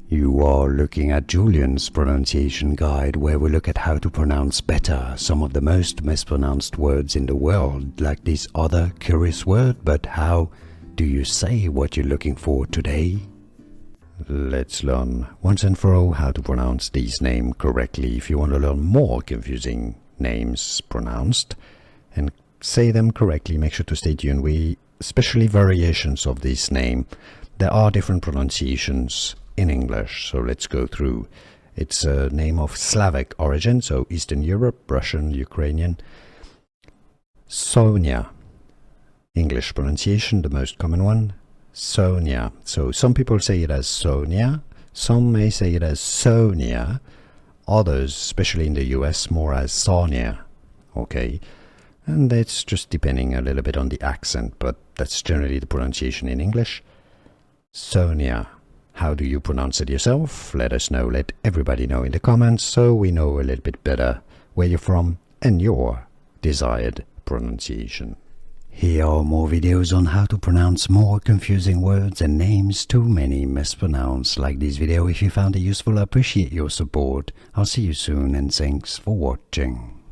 You are looking at Julian's pronunciation guide, where we look at how to pronounce better some of the most mispronounced words in the world, like this other curious word. But how do you say what you're looking for today? Let's learn once and for all how to pronounce these names correctly. If you want to learn more confusing names pronounced and say them correctly, make sure to stay tuned. We especially variations of this name. There are different pronunciations in English, so let's go through. It's a name of Slavic origin, so Eastern Europe, Russian, Ukrainian. Sonia, English pronunciation, the most common one, Sonia. So some people say it as Sonia, some may say it as Sonia, others, especially in the US, more as Sonia. Okay, and that's just depending a little bit on the accent, but that's generally the pronunciation in English. Sonia. How do you pronounce it yourself? Let us know, let everybody know in the comments, so we know a little bit better where you're from and your desired pronunciation. Here are more videos on how to pronounce more confusing words and names too many mispronounced. Like this video if you found it useful. I appreciate your support. I'll see you soon and thanks for watching.